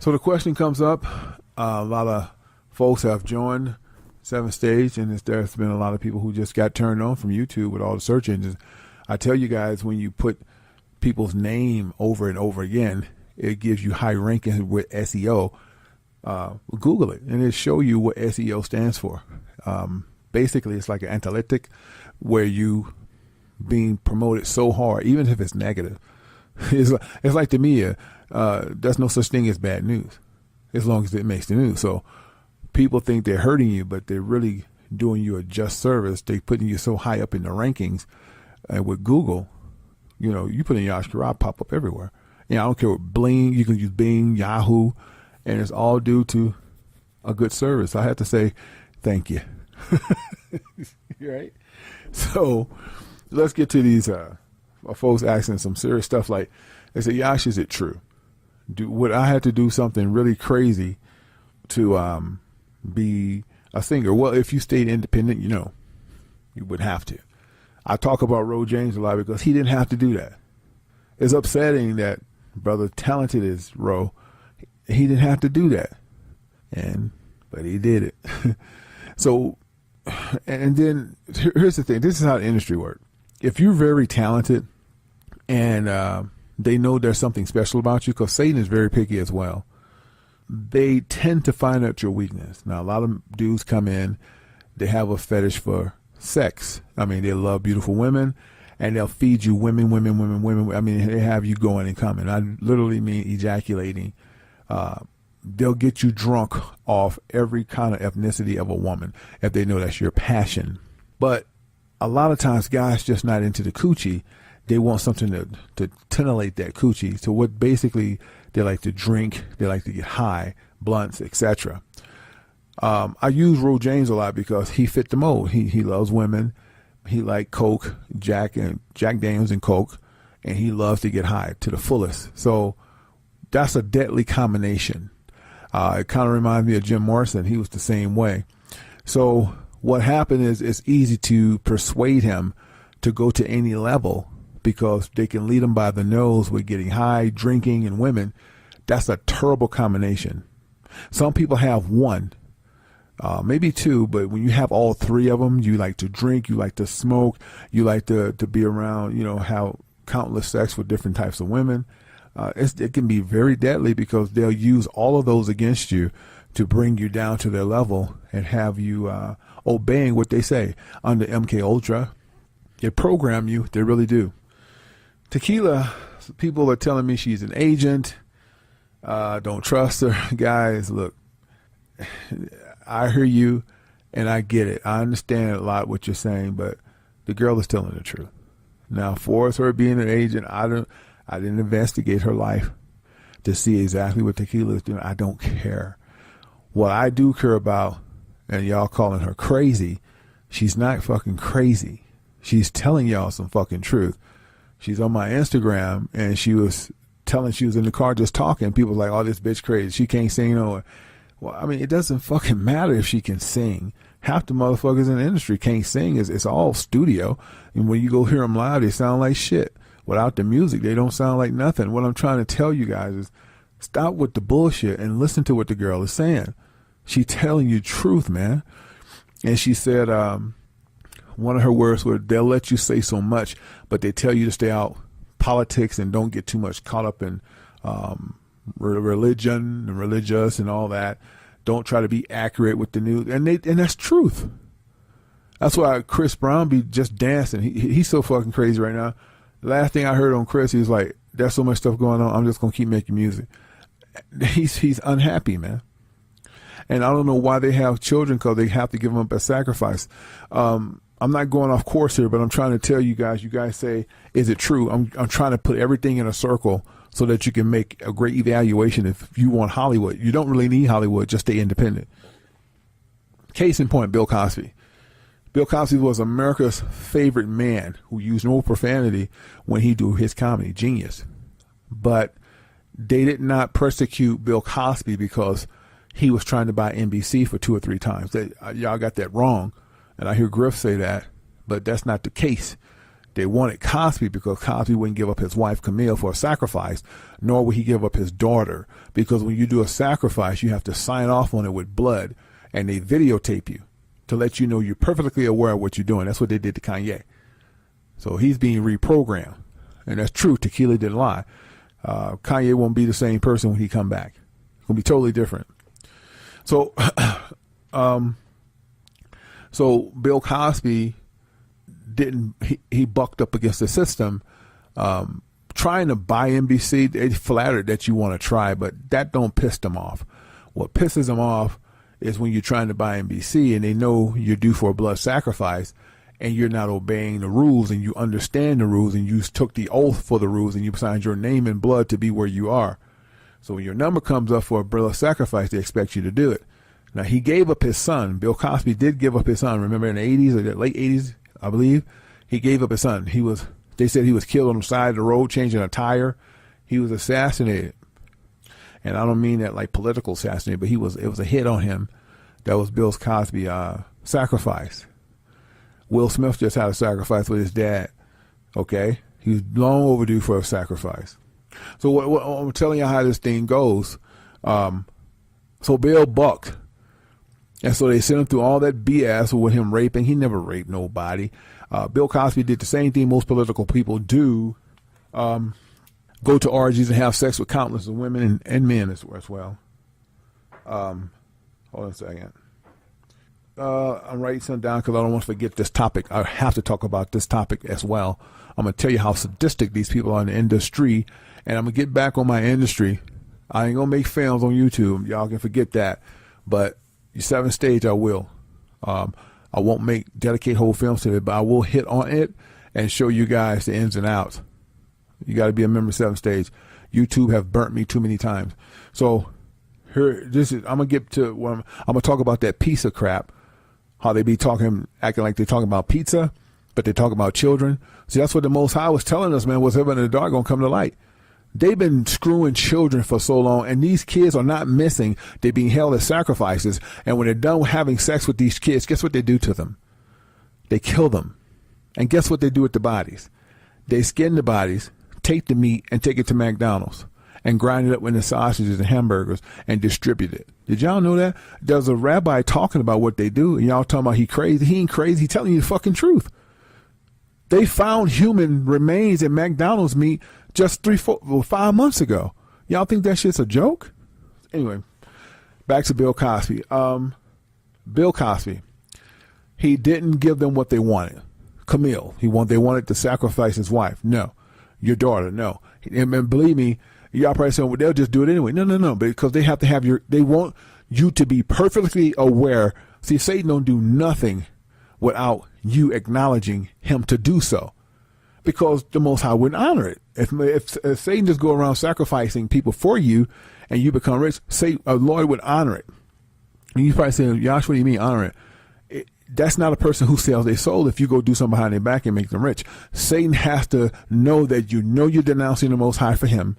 So the question comes up. A lot of folks have joined Seventh Stage, and there's been a lot of people who just got turned on from YouTube with all the search engines. I tell you guys, when you put people's name over and over again, it gives you high ranking with SEO. Google it, and it'll show you what SEO stands for. Basically, it's like an analytic where you being promoted so hard, even if it's negative. It's like the media. There's no such thing as bad news, as long as it makes the news. So people think they're hurting you, but they're really doing you a just service. They're putting you so high up in the rankings. And with Google, you put in Yash Qaraah, pop up everywhere. I don't care what Bling, you can use Bing, Yahoo, and it's all due to a good service. I have to say thank you. Right? So let's get to these folks asking some serious stuff like, they say, Yash, is it true? Would I have to do something really crazy to be a singer? Well, if you stayed independent, you would have to. I talk about Ro James a lot because he didn't have to do that. It's upsetting that brother talented as Ro, he didn't have to do that. But he did it. So, and then here's the thing. This is how the industry works. If you're very talented and they know there's something special about you, because Satan is very picky as well, they tend to find out your weakness. Now, a lot of dudes come in, they have a fetish for sex. I mean, they love beautiful women, and they'll feed you women. I mean, they have you going and coming. I literally mean ejaculating. They'll get you drunk off every kind of ethnicity of a woman if they know that's your passion. But a lot of times guys just not into the coochie. They want something to titillate that coochie. So what basically they like to drink, they like to get high, blunts, etc. I use Ro James a lot because he fit the mold. He loves women. He like Coke, Jack Daniels and Coke, and he loves to get high to the fullest. So that's a deadly combination. It kind of reminds me of Jim Morrison. He was the same way. So what happened is it's easy to persuade him to go to any level because they can lead him by the nose with getting high, drinking, and women. That's a terrible combination. Some people have one, maybe two, but when you have all three of them, you like to drink, you like to smoke, you like to be around, have countless sex with different types of women. It can be very deadly because they'll use all of those against you to bring you down to their level and have you obeying what they say. Under MK Ultra, they program you. They really do. Tequila, people are telling me she's an agent. Don't trust her. Guys, look, I hear you and I get it. I understand a lot what you're saying, but the girl is telling the truth. Now, for her being an agent, I didn't investigate her life to see exactly what Tequila is doing. I don't care. What I do care about, and y'all calling her crazy, she's not fucking crazy. She's telling y'all some fucking truth. She's on my Instagram, and she was telling she was in the car just talking. People like, oh, this bitch crazy. She can't sing. Well, I mean, it doesn't fucking matter if she can sing. Half the motherfuckers in the industry can't sing. It's all studio. And when you go hear them live, they sound like shit. Without the music, they don't sound like nothing. What I'm trying to tell you guys is stop with the bullshit and listen to what the girl is saying. She's telling you truth, man. And she said, one of her words were, they'll let you say so much, but they tell you to stay out politics and don't get too much caught up in religion and religious and all that. Don't try to be accurate with the news. And that's truth. That's why Chris Brown be just dancing. He's so fucking crazy right now. Last thing I heard on Chris, he was like, there's so much stuff going on, I'm just going to keep making music. He's unhappy, man. And I don't know why they have children, because they have to give them up as sacrifice. I'm not going off course here, but I'm trying to tell you guys say, is it true? I'm trying to put everything in a circle so that you can make a great evaluation if you want Hollywood. You don't really need Hollywood, just stay independent. Case in point, Bill Cosby. Bill Cosby was America's favorite man who used no profanity when he do his comedy. Genius. But they did not persecute Bill Cosby because he was trying to buy NBC for 2 or 3 times. Y'all got that wrong. And I hear Griff say that, but that's not the case. They wanted Cosby because Cosby wouldn't give up his wife Camille for a sacrifice, nor would he give up his daughter. Because when you do a sacrifice, you have to sign off on it with blood, and they videotape you to let you know you're perfectly aware of what you're doing. That's what they did to Kanye. So he's being reprogrammed, and that's true. Tequila didn't lie. Kanye won't be the same person when he come back. It's gonna be totally different. So, so Bill Cosby he bucked up against the system, trying to buy NBC. They flattered that you want to try, but that don't piss them off. What pisses them off is when you're trying to buy NBC and they know you're due for a blood sacrifice and you're not obeying the rules, and you understand the rules, and you took the oath for the rules, and you signed your name in blood to be where you are. So when your number comes up for a blood sacrifice, they expect you to do it. Now, he gave up his son. Bill Cosby did give up his son. Remember in the 80s or the late 80s, I believe, he gave up his son. They said he was killed on the side of the road changing a tire. He was assassinated. And I don't mean that like political assassination, but it was a hit on him. That was Bill Cosby sacrifice. Will Smith just had a sacrifice with his dad. Okay? He was long overdue for a sacrifice. So what I'm telling you how this thing goes. So Bill bucked. And so they sent him through all that BS with him raping. He never raped nobody. Bill Cosby did the same thing most political people do. Go to orgies and have sex with countless of women and men as well. Hold on a second. I'm writing something down because I don't want to forget this topic. I have to talk about this topic as well. I'm going to tell you how sadistic these people are in the industry, and I'm going to get back on my industry. I ain't going to make films on YouTube. Y'all can forget that. But 7th Stage, I will. I won't dedicate whole films to it, but I will hit on it and show you guys the ins and outs. You got to be a member of 7th Stage. YouTube have burnt me too many times. So here, I'm gonna get to what I'm gonna talk about that pizza crap. How they be acting like they're talking about pizza, but they talk about children. See, that's what the Most High was telling us, man. What's ever in the dark gonna come to light. They've been screwing children for so long, and these kids are not missing. They're being held as sacrifices, and when they're done having sex with these kids, guess what they do to them? They kill them. And guess what they do with the bodies? They skin the bodies, take the meat, and take it to McDonald's and grind it up with the sausages and hamburgers and distribute it. Did y'all know that? There's a rabbi talking about what they do, and y'all talking about he crazy. He ain't crazy. He's telling you the fucking truth. They found human remains in McDonald's meat just 5 months ago. Y'all think that shit's a joke? Anyway, back to Bill Cosby. Bill Cosby, he didn't give them what they wanted. Camille, they wanted to sacrifice his wife. No. Your daughter, no. And believe me, y'all probably saying, well, they'll just do it anyway. No, because they have to have they want you to be perfectly aware. See, Satan don't do nothing without you acknowledging him to do so, because the Most High wouldn't honor it. If Satan just go around sacrificing people for you and you become rich, Lord would honor it. And you probably say, Yash, what do you mean honor it? That's not a person who sells their soul if you go do something behind their back and make them rich. Satan has to know that you're denouncing the Most High for him,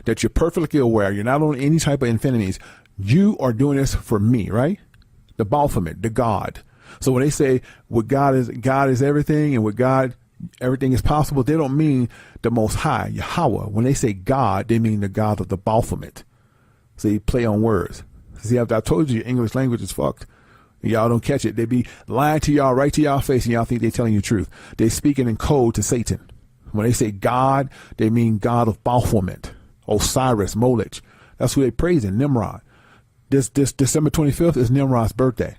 that you're perfectly aware, you're not on any type of infinities. You are doing this for me, right? The Baphomet, the God. So when they say God is everything, and with God everything is possible, they don't mean the Most High, Yahweh. When they say God, they mean the God of the Baphomet. So you play on words. See, I told you English language is fucked. Y'all don't catch it. They be lying to y'all right to y'all face, and y'all think they're telling you the truth. They speaking in code to Satan. When they say God, they mean God of Baphomet, Osiris, Molech. That's who they praising, Nimrod. This December 25th is Nimrod's birthday,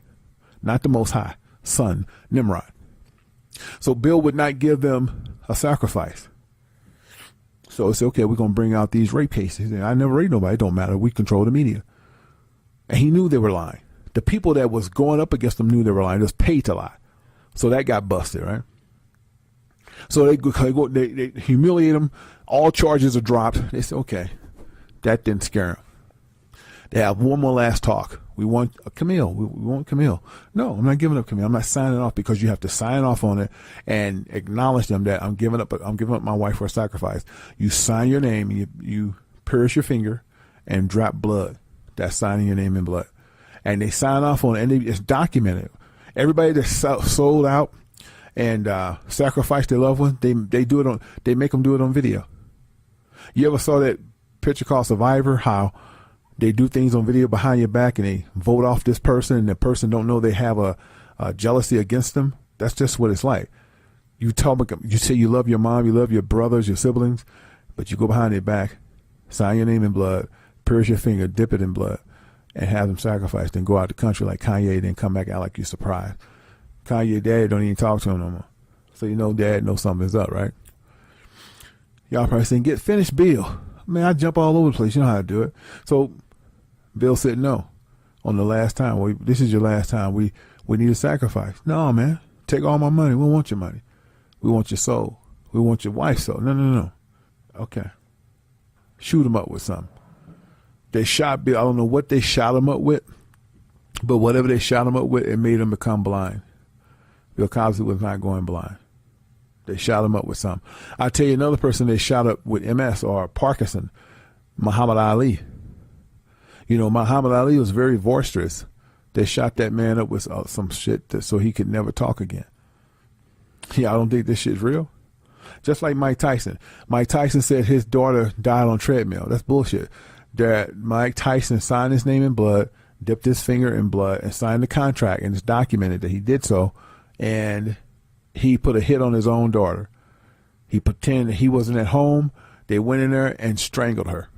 not the Most High, son, Nimrod. So Bill would not give them a sacrifice. So it's okay, we're going to bring out these rape cases. I never raped nobody. It don't matter. We control the media. And he knew they were lying. The people that was going up against them knew they were lying. They was paid to lie. So that got busted, right? So they humiliate him. All charges are dropped. They said, okay, that didn't scare him. They have one more last talk. We want Camille. We want Camille. No, I'm not giving up Camille. I'm not signing off, because you have to sign off on it and acknowledge them that I'm giving up my wife for a sacrifice. You sign your name, you pierce your finger and drop blood. That's signing your name in blood. And they sign off on it, and it's documented. Everybody that's sold out and sacrifice their loved one, they make them do it on video. You ever saw that picture called Survivor? How they do things on video behind your back and they vote off this person, and the person don't know they have a jealousy against them. That's just what it's like. You say you love your mom, you love your brothers, your siblings, but you go behind their back, sign your name in blood, pierce your finger, dip it in blood, and have them sacrificed, and go out the country like Kanye, then come back out like you're surprised. Kanye dad don't even talk to him no more. So you know dad knows something's up, right? Y'all probably saying, get finished, Bill. Man, I jump all over the place. You know how to do it. So Bill said no on the last time. This is your last time. We need a sacrifice. No, man. Take all my money. We don't want your money. We want your soul. We want your wife's soul. No. Okay. Shoot him up with something. They shot Bill. I don't know what they shot him up with, but whatever they shot him up with, it made him become blind. Bill Cosby was not going blind. They shot him up with something. I'll tell you another person they shot up with MS or Parkinson, Muhammad Ali. You know, Muhammad Ali was very boisterous. They shot that man up with some shit so he could never talk again. Yeah, I don't think this shit's real. Just like Mike Tyson. Mike Tyson said his daughter died on treadmill. That's bullshit. That Mike Tyson signed his name in blood, dipped his finger in blood, and signed the contract, and it's documented that he did so, and he put a hit on his own daughter. He pretended he wasn't at home. They went in there and strangled her.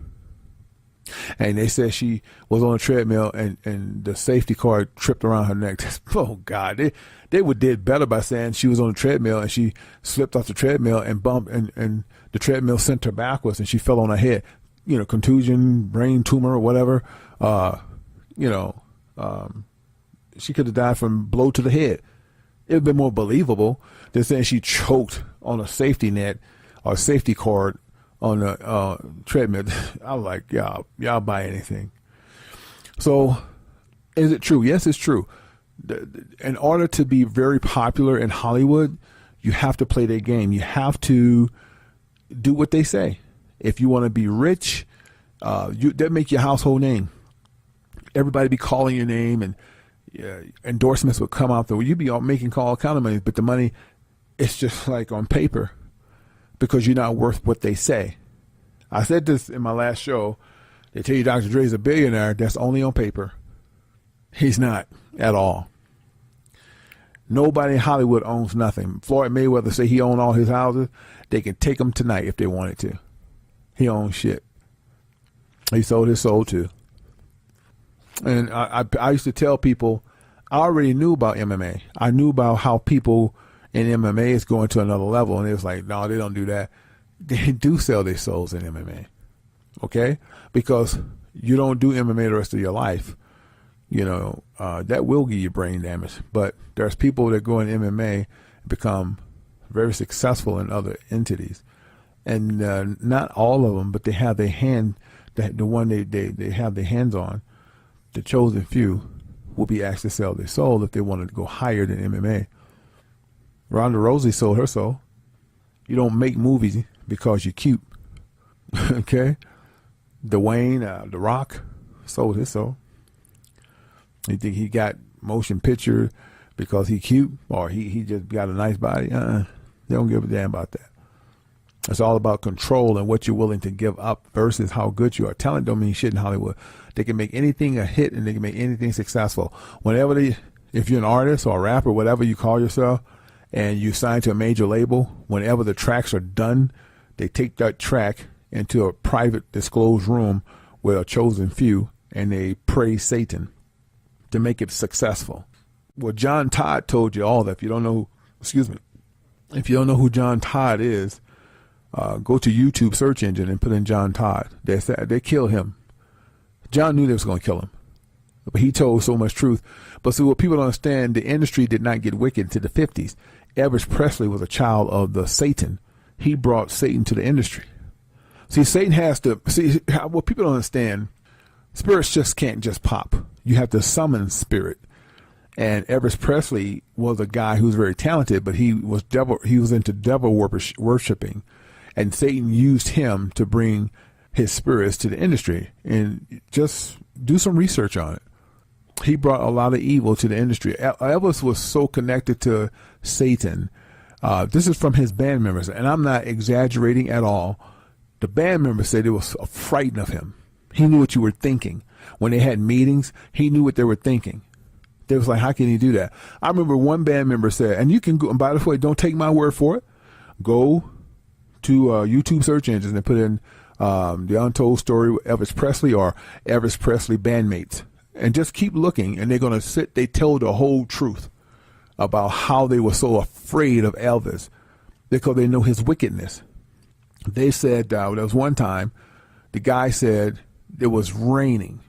And they said she was on a treadmill and the safety cord tripped around her neck. Oh, God. They would did better by saying she was on a treadmill and she slipped off the treadmill and bumped and the treadmill sent her backwards and she fell on her head. You know, contusion, brain tumor, or whatever. She could have died from blow to the head. It would have been more believable than saying she choked on a safety net or safety cord on the treadmill. I was like, y'all buy anything. So is it true? Yes, it's true. In order to be very popular in Hollywood, you have to play their game. You have to do what they say. If you want to be rich, that make your household name. Everybody be calling your name and endorsements would come out there. You'd be making all kind of money, but the money, it's just like on paper because you're not worth what they say. I said this in my last show. They tell you Dr. Dre's a billionaire. That's only on paper. He's not at all. Nobody in Hollywood owns nothing. Floyd Mayweather say he owned all his houses. They can take them tonight if they wanted to. He owns shit. He sold his soul too. And I used to tell people, I already knew about MMA. I knew about how people in MMA is going to another level. And it was like, no, they don't do that. They do sell their souls in MMA. Okay? Because you don't do MMA the rest of your life. You know, that will give you brain damage. But there's people that go in MMA and become very successful in other entities. And not all of them, but they have their hand, the one they have their hands on. The chosen few will be asked to sell their soul if they wanted to go higher than MMA. Ronda Rousey sold her soul. You don't make movies because you're cute. Okay? Dwayne, The Rock, sold his soul. You think he got motion picture because he cute or he just got a nice body? They don't give a damn about that. It's all about control and what you're willing to give up versus how good you are. Talent don't mean shit in Hollywood. They can make anything a hit and they can make anything successful. If you're an artist or a rapper, whatever you call yourself, and you sign to a major label, whenever the tracks are done, they take that track into a private disclosed room with a chosen few and they praise Satan to make it successful. Well, John Todd told you all that. If you don't know who John Todd is, go to YouTube search engine and put in John Todd. They killed him. John knew they was going to kill him, but he told so much truth. But see, what people don't understand, the industry did not get wicked to the 50s. Elvis Presley was a child of the Satan. He brought Satan to the industry. See, Satan has to what people don't understand. Spirits just can't just pop. You have to summon spirit. And Elvis Presley was a guy who was very talented, but he was into devil worshiping. And Satan used him to bring his spirits to the industry. And just do some research on it. He brought a lot of evil to the industry. Elvis was so connected to Satan This is from his band members, and I'm not exaggerating at all. The band members said they were frightened of him. He knew what you were thinking. When they had meetings, he knew what they were thinking. They was like, how can he do that? I remember one band member said, and you can go, and by the way, don't take my word for it. Go to YouTube search engines and put in The Untold Story of Elvis Presley or Elvis Presley Bandmates. And just keep looking, and they're going to they tell the whole truth about how they were so afraid of Elvis because they know his wickedness. They said there was one time the guy said it was raining,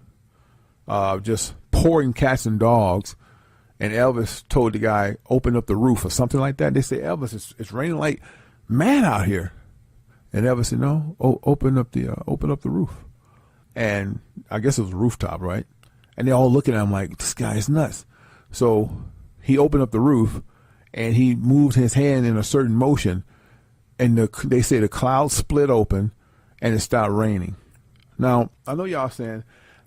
just pouring cats and dogs, and Elvis told the guy, open up the roof or something like that. They say, Elvis, it's raining like mad out here. And Elvis said, no, open up the roof. And I guess it was a rooftop, right? And they all looking at him like, this guy is nuts. So he opened up the roof and he moved his hand in a certain motion, and they say the clouds split open and it started raining. Now, I know y'all saying,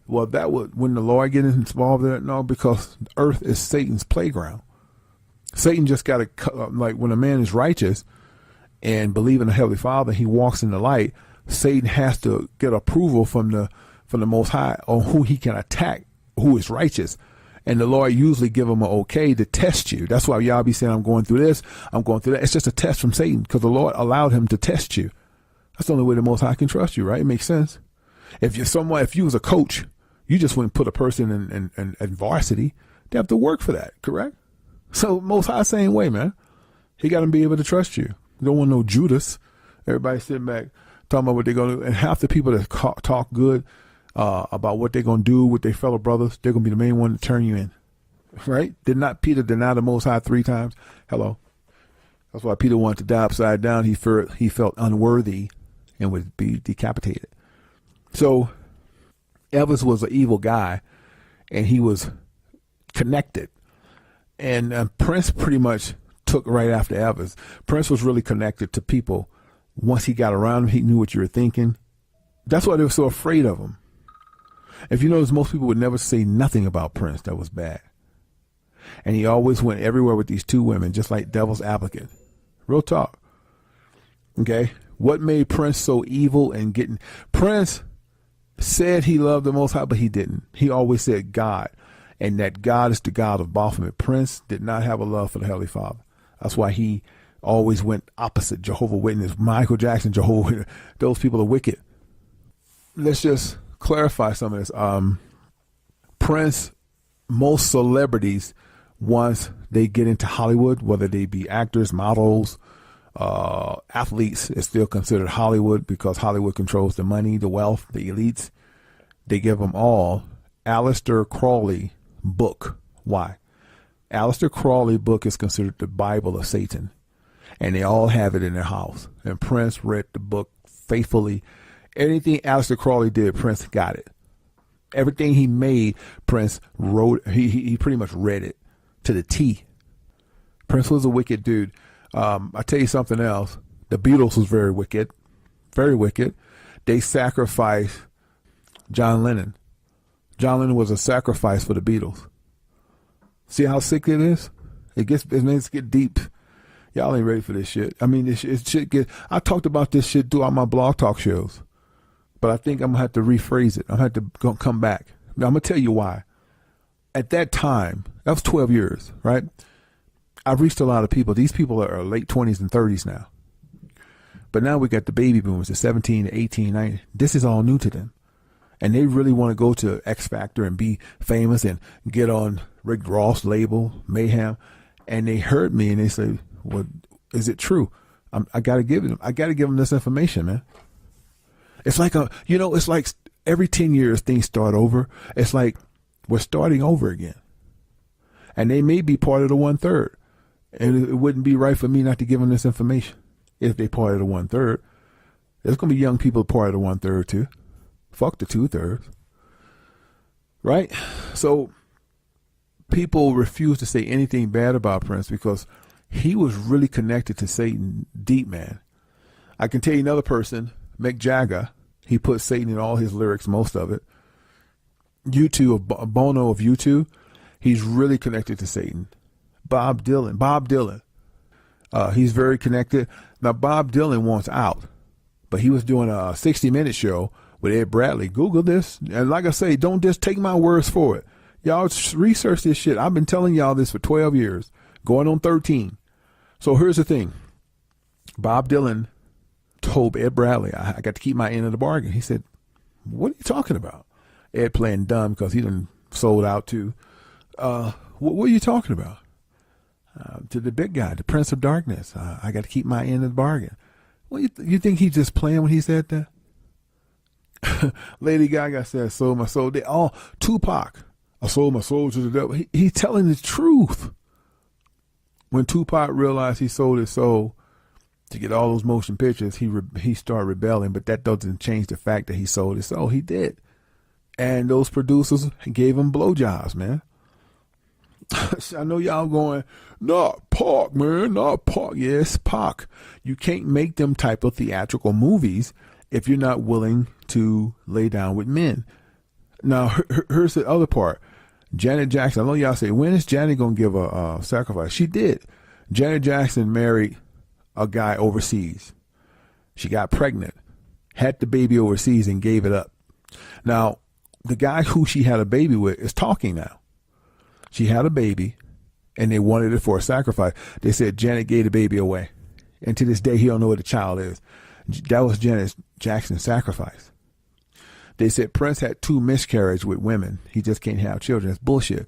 well, that would, when the Lord gets involved in it? No, because the earth is Satan's playground. Satan just got to, like when a man is righteous and believe in the Heavenly Father, he walks in the light, Satan has to get approval from the Most High on who he can attack, who is righteous. And the Lord usually give him an okay to test you. That's why y'all be saying, I'm going through this, I'm going through that. It's just a test from Satan because the Lord allowed him to test you. That's the only way the Most High can trust you, right? It makes sense. If you was a coach, you just wouldn't put a person in varsity. They have to work for that, correct? So Most High same way, man. He got to be able to trust you. You don't want no Judas. Everybody sitting back talking about what they're going to do. And half the people that talk good about what they're going to do with their fellow brothers, they're going to be the main one to turn you in, right? Did not Peter deny the Most High 3 times? Hello. That's why Peter wanted to die upside down. He felt unworthy and would be decapitated. So Elvis was an evil guy, and he was connected. And Prince pretty much took right after Elvis. Prince was really connected to people. Once he got around him, he knew what you were thinking. That's why they were so afraid of him. If you notice, most people would never say nothing about Prince that was bad. And he always went everywhere with these 2 women, just like devil's advocate. Real talk. Okay? What made Prince so evil and getting... Prince said he loved the Most High, but he didn't. He always said God, and that God is the God of Baphomet. Prince did not have a love for the Heavenly Father. That's why he always went opposite. Jehovah's Witness, Michael Jackson, Jehovah's Witness. Those people are wicked. Let's just clarify some of this. Prince, most celebrities, once they get into Hollywood, whether they be actors, models, athletes, is still considered Hollywood because Hollywood controls the money, the wealth, the elites. They give them all Aleister Crowley book. Why? Aleister Crowley book is considered the Bible of Satan, and they all have it in their house. And Prince read the book faithfully. Anything Aleister Crowley did, Prince got it. Everything he made, Prince wrote. He pretty much read it to the T. Prince was a wicked dude. I tell you something else. The Beatles was very wicked. Very wicked. They sacrificed John Lennon. John Lennon was a sacrifice for the Beatles. See how sick it is? It makes it get deep. Y'all ain't ready for this shit. I mean, this shit I talked about this shit throughout my blog talk shows, but I think I'm gonna have to rephrase it. I'm gonna have to come back. Now, I'm gonna tell you why. At that time, that was 12 years, right? I've reached a lot of people. These people are late 20s and 30s now. But now we got the baby boomers, the 17, 18, 19. This is all new to them. And they really want to go to X Factor and be famous and get on Rick Ross label, Mayhem. And they heard me and they say, well, is it true? I got to give them this information, man. It's like it's like every 10 years things start over. It's like we're starting over again. And they may be part of the 1/3. And it wouldn't be right for me not to give them this information if they part of the 1/3. There's going to be young people part of the 1/3 too. Fuck the 2/3. Right? So people refuse to say anything bad about Prince because he was really connected to Satan deep, man. I can tell you another person, Mick Jagger. He put Satan in all his lyrics, most of it. U2, Bono of U2, he's really connected to Satan. Bob Dylan. He's very connected. Now, Bob Dylan wants out, but he was doing a 60-minute show with Ed Bradley. Google this. And like I say, don't just take my words for it. Y'all research this shit. I've been telling y'all this for 12 years, going on 13. So here's the thing. Bob Dylan told Ed Bradley, I got to keep my end of the bargain. He said, what are you talking about? Ed playing dumb because he done sold out to, what are you talking about? To the big guy, the Prince of Darkness. I got to keep my end of the bargain. Well, you think he's just playing when he said that? Lady Gaga said, sold my soul. They all, Tupac, I sold my soul to the devil. He's telling the truth. When Tupac realized he sold his soul to get all those motion pictures, he started rebelling, but that doesn't change the fact that he sold his soul. He did. And those producers gave him blowjobs, man. I know y'all going, not Pac, man, not Pac. Yes, Pac. You can't make them type of theatrical movies if you're not willing to lay down with men. Now, here's the other part. Janet Jackson, I know y'all say, when is Janet going to give a sacrifice? She did. Janet Jackson married a guy overseas. She got pregnant, had the baby overseas, and gave it up. Now, the guy who she had a baby with is talking now. She had a baby, and they wanted it for a sacrifice. They said Janet gave the baby away. And to this day, he don't know what the child is. That was Janet Jackson's sacrifice. They said Prince had 2 miscarriages with women. He just can't have children. That's bullshit.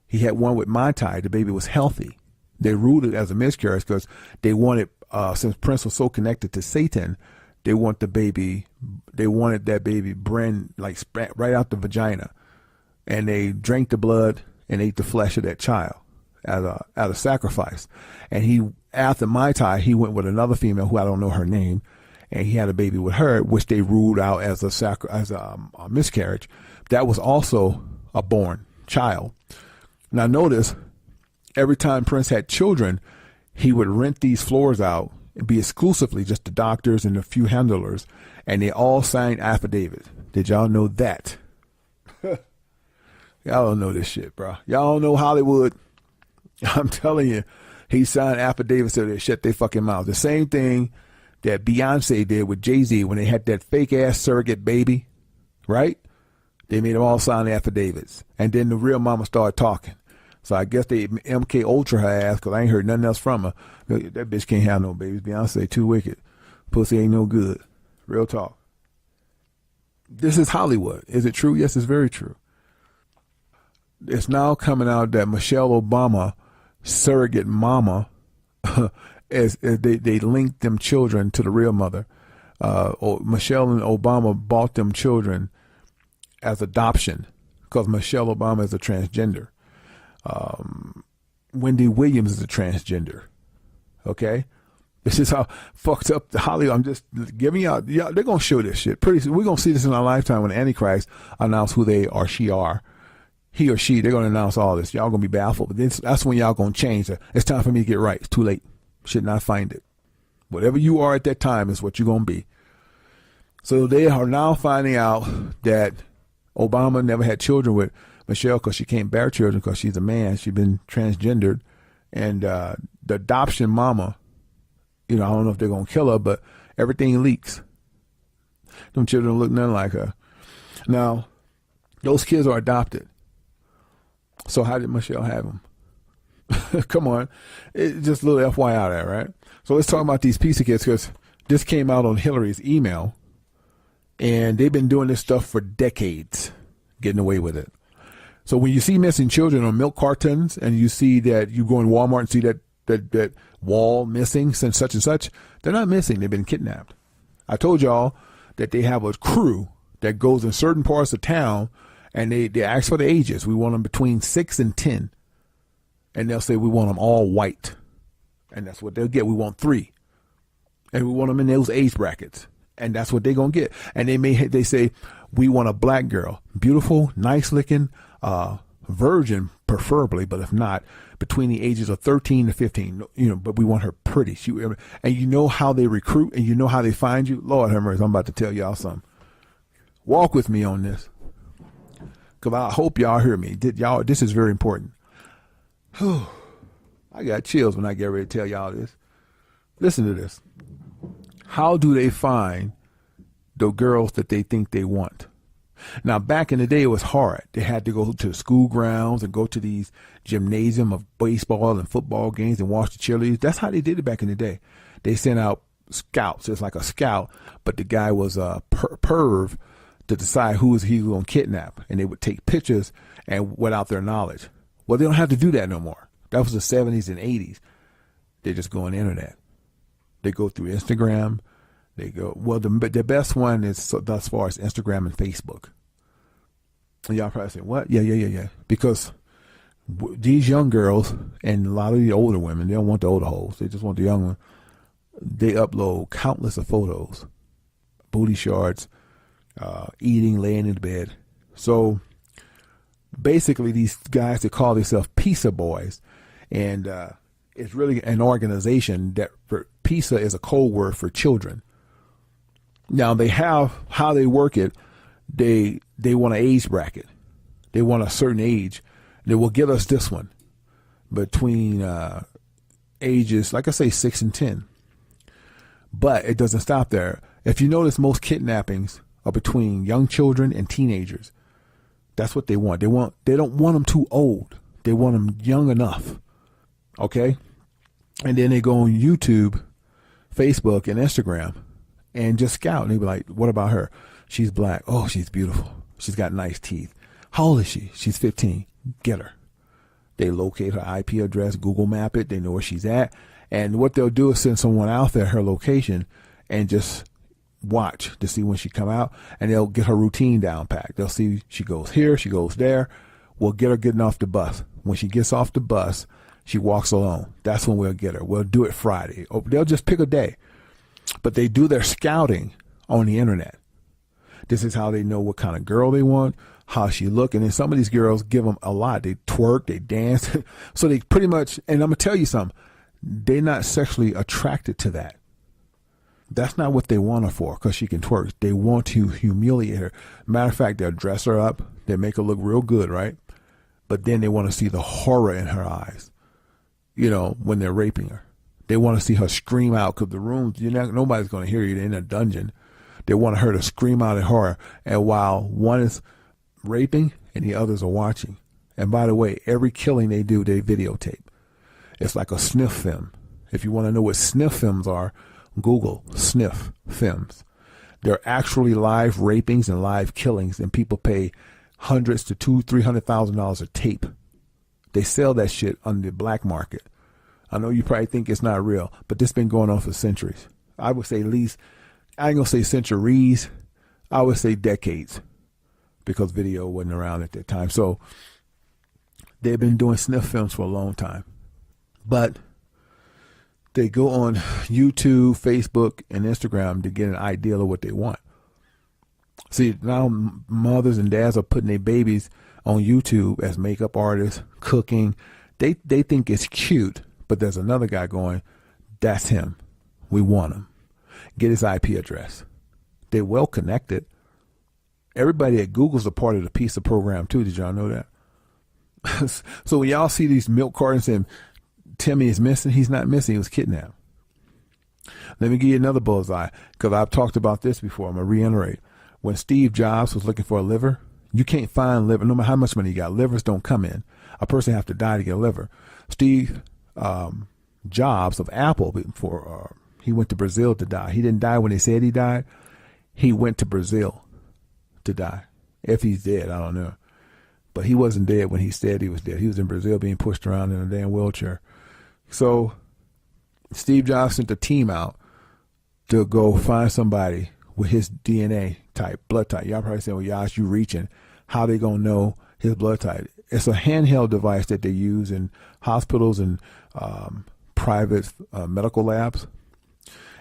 He had one with Mai Tai. The baby was healthy. They ruled it as a miscarriage because they wanted, since Prince was so connected to Satan, they wanted that baby brain like spat right out the vagina. And they drank the blood and ate the flesh of that child as a sacrifice. And he, after Mai Tai, he went with another female who I don't know her name, and he had a baby with her, which they ruled out as a miscarriage. That was also a born child. Now notice, every time Prince had children, he would rent these floors out and be exclusively just the doctors and a few handlers, and they all signed affidavits. Did y'all know that? Y'all don't know this shit, bro. Y'all don't know Hollywood. I'm telling you, he signed affidavits so they shut their fucking mouth. The same thing that Beyonce did with Jay-Z when they had that fake ass surrogate baby, right? They made them all sign affidavits. And then the real mama started talking. So I guess they MK Ultra her ass because I ain't heard nothing else from her. That bitch can't have no babies. Beyonce too wicked. Pussy ain't no good. Real talk. This is Hollywood. Is it true? Yes, it's very true. It's now coming out that Michelle Obama, surrogate mama, as they linked them children to the real mother. Michelle and Obama bought them children as adoption because Michelle Obama is a transgender. Wendy Williams is a transgender. Okay? This is how fucked up the Hollywood. I'm just giving y'all, they're going to show this shit. Pretty soon. We're going to see this in our lifetime when Antichrist announce who they or she are. He or she, they're going to announce all this. Y'all going to be baffled. But that's when y'all going to change. It's time for me to get right. It's too late. Should not find it. Whatever you are at that time is what you're going to be. So they are now finding out that Obama never had children with Michelle because she can't bear children because she's a man. She's been transgendered. And the adoption mama, I don't know if they're going to kill her, but everything leaks. Them children look nothing like her. Now, those kids are adopted. So how did Michelle have them? Come on. Just a little FYI there, right? So let's talk about these piece of kids because this came out on Hillary's email. And they've been doing this stuff for decades, getting away with it. So when you see missing children on milk cartons and you see that you go in Walmart and see that wall missing since such and such, they're not missing. They've been kidnapped. I told y'all that they have a crew that goes in certain parts of town and they ask for the ages. We want them between 6 and 10. And they'll say we want them all white. And that's what they'll get. We want 3. And we want them in those age brackets. And that's what they're going to get. And they say, we want a black girl, beautiful, nice looking, virgin preferably, but if not, between the ages of 13 to 15, but we want her pretty. And you know how they recruit and you know how they find you. Lord have mercy, I'm about to tell y'all something. Walk with me on this. Because I hope y'all hear me. This is very important. I got chills when I get ready to tell y'all this. Listen to this. How do they find the girls that they think they want? Now, back in the day, it was hard. They had to go to the school grounds and go to these gymnasium of baseball and football games and watch the cheerleaders. That's how they did it back in the day. They sent out scouts. It's like a scout, but the guy was a perv to decide who he was going to kidnap. And they would take pictures and without their knowledge. Well, they don't have to do that no more. That was the 70s and 80s. They just go on the internet. They go through Instagram. They go, well, the best one is thus far is Instagram and Facebook. And y'all probably say, what? Yeah. Because these young girls and a lot of the older women, they don't want the older hoes. They just want the young one. They upload countless of photos, booty shots, eating, laying in bed. So basically these guys, they call themselves pizza boys. And it's really an organization that pizza is a code word for children. Now they have how they work it. They want an age bracket. They want a certain age. They will give us this one between ages, like I say, 6 and 10. But it doesn't stop there. If you notice, most kidnappings are between young children and teenagers. That's what they want. They don't want them too old. They want them young enough. Okay? And then they go on YouTube, Facebook, and Instagram and just scout. And they be like, what about her? She's black. Oh, she's beautiful. She's got nice teeth. How old is she? She's 15. Get her. They locate her IP address, Google map it. They know where she's at. And what they'll do is send someone out there, her location, and just watch to see when she come out. And they'll get her routine down packed. They'll see she goes here, she goes there. We'll get her getting off the bus. When she gets off the bus, she walks alone. That's when we'll get her. We'll do it Friday. Or they'll just pick a day. But they do their scouting on the internet. This is how they know what kind of girl they want, how she look. And then some of these girls give them a lot. They twerk, they dance. So they pretty much, and I'm going to tell you something, they're not sexually attracted to that. That's not what they want her for, because she can twerk. They want to humiliate her. Matter of fact, they'll dress her up. They make her look real good, right? But then they want to see the horror in her eyes, when they're raping her. They want to see her scream out, because the rooms, nobody's going to hear you. They're in a dungeon. They want her to scream out in horror. And while one is raping and the others are watching. And by the way, every killing they do, they videotape. It's like a sniff film. If you want to know what sniff films are, Google sniff films. They're actually live rapings and live killings, and people pay hundreds to $200,000-$300,000 a tape. They sell that shit on the black market. I know you probably think it's not real, but this has been going on for centuries. I would say at least, I ain't gonna say centuries, I would say decades, because video wasn't around at that time. So they've been doing sniff films for a long time. But they go on YouTube, Facebook, and Instagram to get an idea of what they want. See, now mothers and dads are putting their babies on YouTube as makeup artists, cooking. They think it's cute, but there's another guy going, that's him. We want him. Get his IP address. They're well connected. Everybody at Google's a part of the PISA program too. Did y'all know that? So when y'all see these milk cartons and Timmy is missing, he's not missing. He was kidnapped. Let me give you another bullseye, because I've talked about this before. I'm going to reiterate. When Steve Jobs was looking for a liver, you can't find liver, no matter how much money you got. Livers don't come in. A person have to die to get a liver. Steve Jobs of Apple, before he went to Brazil to die. He didn't die when they said he died. He went to Brazil to die. If he's dead, I don't know. But he wasn't dead when he said he was dead. He was in Brazil being pushed around in a damn wheelchair. So Steve Jobs sent a team out to go find somebody with his DNA type, blood type. Y'all probably saying, well, Yash, you reaching. How they going to know his blood type? It's a handheld device that they use in hospitals and private medical labs.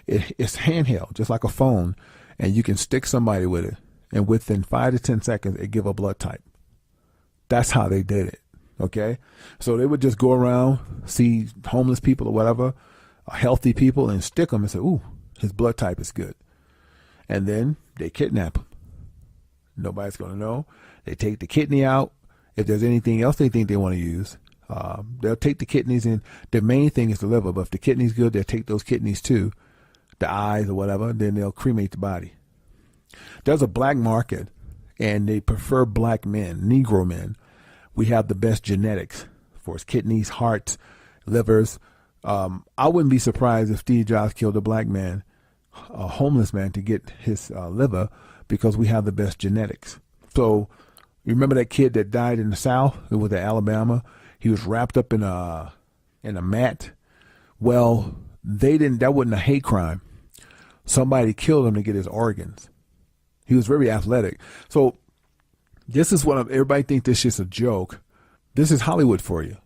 It's handheld, just like a phone, and you can stick somebody with it, and within 5 to 10 seconds, it give a blood type. That's how they did it, okay? So they would just go around, see homeless people or whatever, healthy people, and stick them and say, ooh, his blood type is good. And then they kidnap him. Nobody's going to know. They take the kidney out. If there's anything else they think they want to use, They'll take the kidneys, and the main thing is the liver. But if the kidney's good, they'll take those kidneys too, the eyes or whatever. Then they'll cremate the body. There's a black market, and they prefer black men, Negro men. We have the best genetics for his kidneys, hearts, livers. I wouldn't be surprised if Steve Jobs killed a black man, a homeless man, to get his liver, because we have the best genetics. So you remember that kid that died in the South? It was in Alabama. He was wrapped up in a mat. Well, that wasn't a hate crime. Somebody killed him to get his organs. He was very athletic. So this is what everybody thinks this shit's a joke. This is Hollywood for you.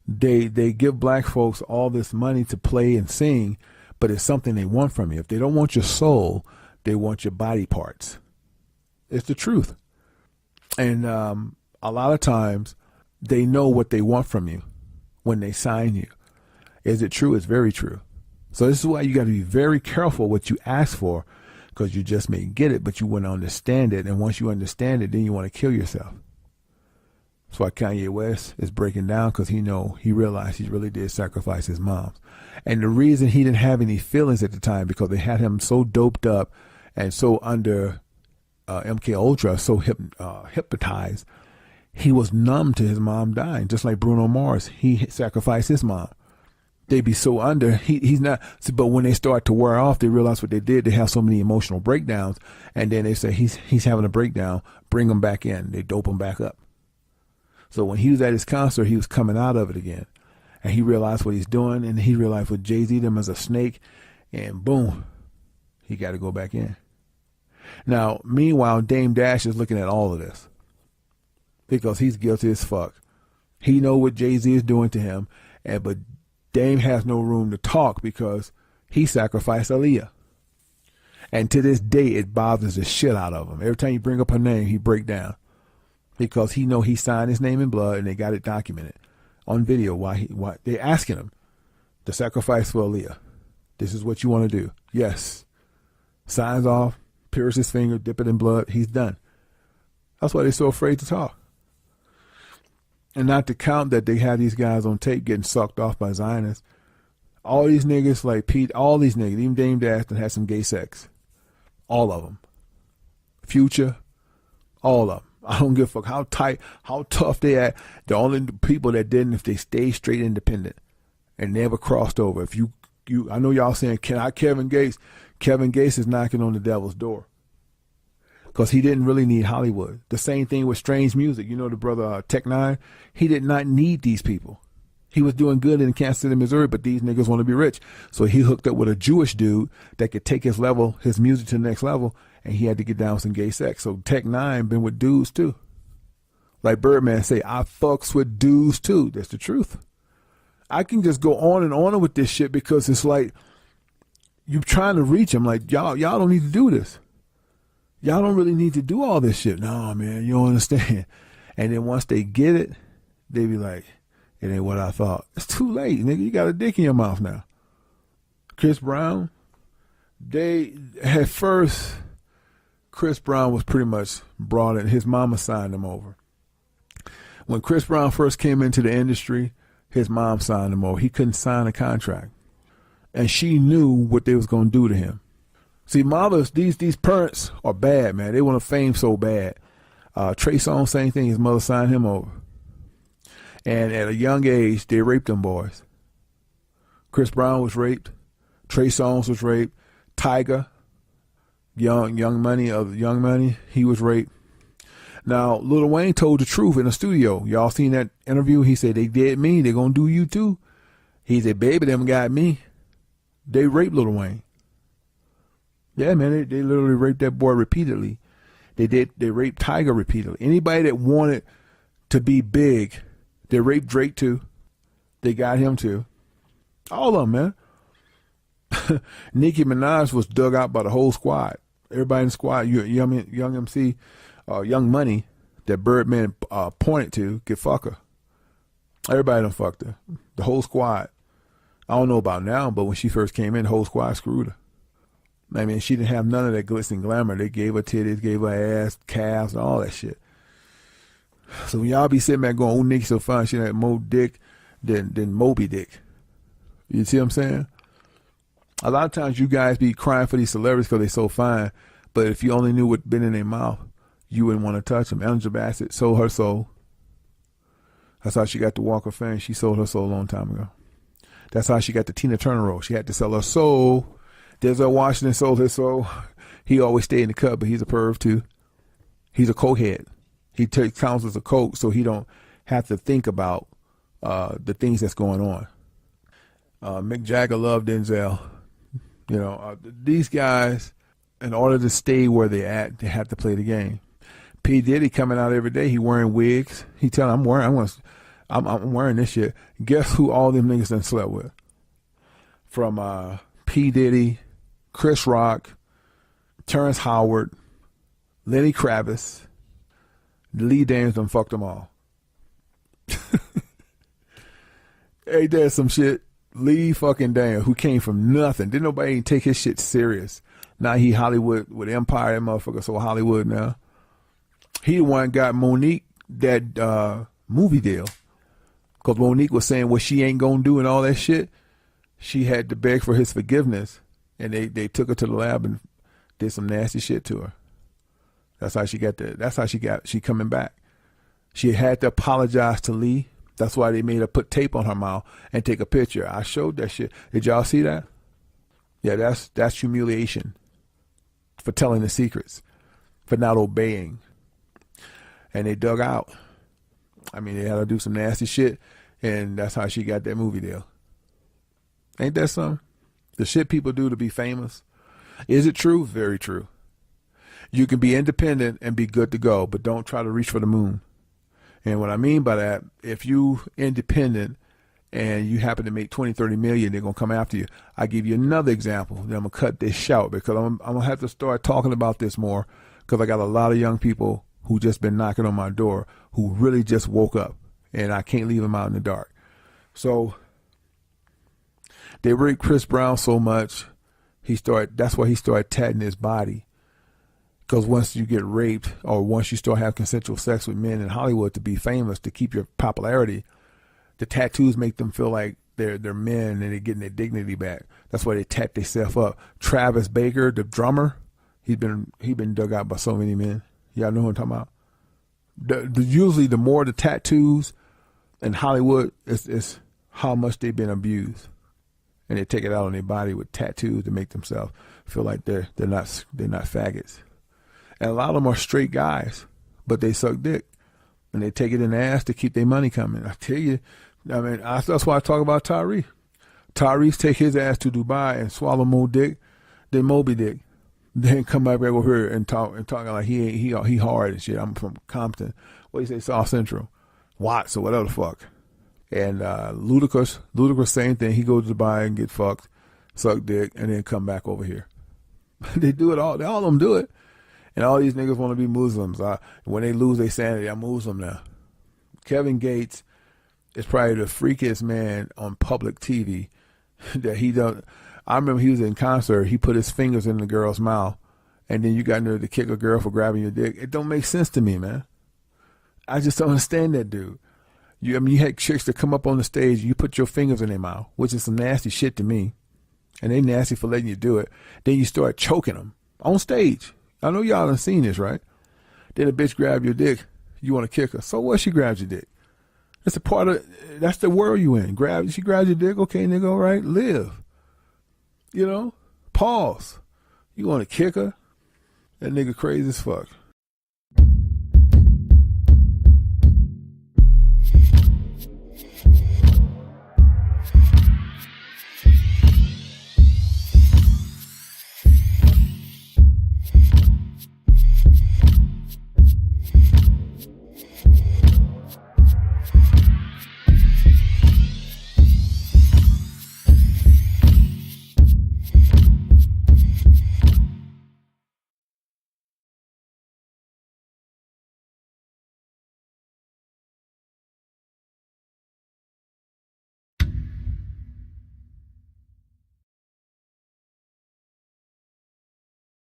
They give black folks all this money to play and sing, but it's something they want from you. If they don't want your soul, they want your body parts. It's the truth. And a lot of times they know what they want from you when they sign you. Is it true? It's very true. So this is why you got to be very careful what you ask for, because you just may get it, but you want to understand it. And once you understand it, then you want to kill yourself. That's why Kanye West is breaking down, because he realized he really did sacrifice his mom. And the reason he didn't have any feelings at the time, because they had him so doped up and so under MK Ultra, so hypnotized, he was numb to his mom dying. Just like Bruno Mars, he sacrificed his mom. They be so under, he's not. But when they start to wear off, they realize what they did. They have so many emotional breakdowns, and then they say he's having a breakdown. Bring him back in. They dope him back up. So when he was at his concert, he was coming out of it again, and he realized what he's doing, and he realized what Jay-Z them as a snake, and boom, he got to go back in. Now, meanwhile, Dame Dash is looking at all of this because he's guilty as fuck. He know what Jay-Z is doing to him, but Dame has no room to talk because he sacrificed Aaliyah. And to this day, it bothers the shit out of him. Every time you bring up her name, he break down because he know he signed his name in blood, and they got it documented on video. Why they asking him to sacrifice for Aaliyah? This is what you want to do? Yes. Signs off, pierce his finger, dip it in blood. He's done. That's why they're so afraid to talk. And not to count that they had these guys on tape getting sucked off by Zionists. All these niggas like Pete, all these niggas, even Dame Dash, that had some gay sex. All of them. Future, all of them. I don't give a fuck how tight, how tough they are. The only people that didn't, if they stayed straight independent and never crossed over. If you, I know y'all saying, can I Kevin Gates? Kevin Gates is knocking on the devil's door. Because he didn't really need Hollywood. The same thing with Strange Music. You know the brother Tech Nine? He did not need these people. He was doing good in Kansas City, Missouri, but these niggas want to be rich. So he hooked up with a Jewish dude that could take his music to the next level, and he had to get down with some gay sex. So Tech Nine been with dudes too. Like Birdman say, I fucks with dudes too. That's the truth. I can just go on and on with this shit because it's like you trying to reach them. Like y'all don't need to do this. Y'all don't really need to do all this shit. No, man, you don't understand. And then once they get it, they be like, it ain't what I thought. It's too late, nigga. You got a dick in your mouth now. Chris Brown, Chris Brown was pretty much brought in. His mama signed him over. When Chris Brown first came into the industry, his mom signed him over. He couldn't sign a contract. And she knew what they was going to do to him. See, mothers, these parents are bad, man. They want to fame so bad. Trey Songz, same thing. His mother signed him over. And at a young age, they raped them boys. Chris Brown was raped. Trey Songz was raped. Tyga, Young Money, he was raped. Now, Lil Wayne told the truth in the studio. Y'all seen that interview? He said, they did me. They gonna do you too. He said, baby, them got me. They raped Lil Wayne. Yeah, man, they literally raped that boy repeatedly. They raped Tyga repeatedly. Anybody that wanted to be big, they raped Drake too. They got him too. All of them, man. Nicki Minaj was dug out by the whole squad. Everybody in the squad, Young MC, Young Money, that Birdman pointed to, get fuck her. Everybody done fucked her. The whole squad. I don't know about now, but when she first came in, the whole squad screwed her. I mean, she didn't have none of that glitz and glamour. They gave her titties, gave her ass, calves, and all that shit. So when y'all be sitting back going, oh, Nick so fine, she had more dick than Moby Dick. You see what I'm saying? A lot of times you guys be crying for these celebrities because they so fine, but if you only knew what been in their mouth, you wouldn't want to touch them. Angela Bassett sold her soul. That's how she got the Walk of Fame. She sold her soul a long time ago. That's how she got the Tina Turner role. She had to sell her soul. Denzel Washington sold his soul. He always stayed in the cut, but he's a perv too. He's a cokehead. He counts as a coke, so he don't have to think about the things that's going on. Mick Jagger loved Denzel. You know, these guys, in order to stay where they're at, they have to play the game. P. Diddy coming out every day. He wearing wigs. He telling I'm wearing this shit. Guess who all them niggas done slept with? From P. Diddy, Chris Rock, Terrence Howard, Lenny Kravitz, Lee Daniels done fucked them all. Ain't that some shit? Lee fucking Daniels, who came from nothing. Didn't nobody even take his shit serious. Now he Hollywood with Empire, that motherfucker so Hollywood now. He the one got Monique that movie deal. Because Monique was saying what she ain't gonna do and all that shit. She had to beg for his forgiveness. And they took her to the lab and did some nasty shit to her. That's how she coming back. She had to apologize to Lee. That's why they made her put tape on her mouth and take a picture. I showed that shit. Did y'all see that? Yeah, that's humiliation for telling the secrets, for not obeying. And they dug out. I mean, they had to do some nasty shit, and that's how she got that movie deal. Ain't that something? The shit people do to be famous. Is it true? Very true. You can be independent and be good to go, but don't try to reach for the moon. And what I mean by that, if you independent and you happen to make 20, 30 million, they're going to come after you. I give you another example. Then I'm going to cut this short because I'm going to have to start talking about this more because I got a lot of young people who just been knocking on my door who really just woke up and I can't leave them out in the dark. So they raped Chris Brown so much, that's why he started tatting his body. Because once you get raped or once you start having consensual sex with men in Hollywood to be famous, to keep your popularity, the tattoos make them feel like they're men and they're getting their dignity back. That's why they tat themselves up. Travis Baker, the drummer, he been dug out by so many men. Y'all know what I'm talking about? Usually the more the tattoos in Hollywood is how much they've been abused. And they take it out on their body with tattoos to make themselves feel like they're not faggots. And a lot of them are straight guys, but they suck dick. And they take it in the ass to keep their money coming. I tell you, I mean, that's why I talk about Tyrese. Tyrese take his ass to Dubai and swallow more dick than Moby Dick. Then come back over here and talking like he hard and shit. I'm from Compton. What do you say, South Central? Watts or whatever the fuck. And Ludacris, same thing. He goes to Dubai and get fucked, suck dick, and then come back over here. They do it all. All of them do it. And all these niggas want to be Muslims. When they lose their sanity, I'm Muslim now. Kevin Gates is probably the freakiest man on public TV that he don't. I remember he was in concert. He put his fingers in the girl's mouth, and then you got there to kick a girl for grabbing your dick. It don't make sense to me, man. I just don't understand that dude. You had chicks that come up on the stage, you put your fingers in their mouth, which is some nasty shit to me, and they nasty for letting you do it. Then you start choking them on stage. I know y'all done seen this, right? Then a bitch grab your dick, you want to kick her. So what? She grabs your dick. That's that's the world you in. She grabs your dick, okay, nigga, all right, live. You know, pause. You want to kick her? That nigga crazy as fuck.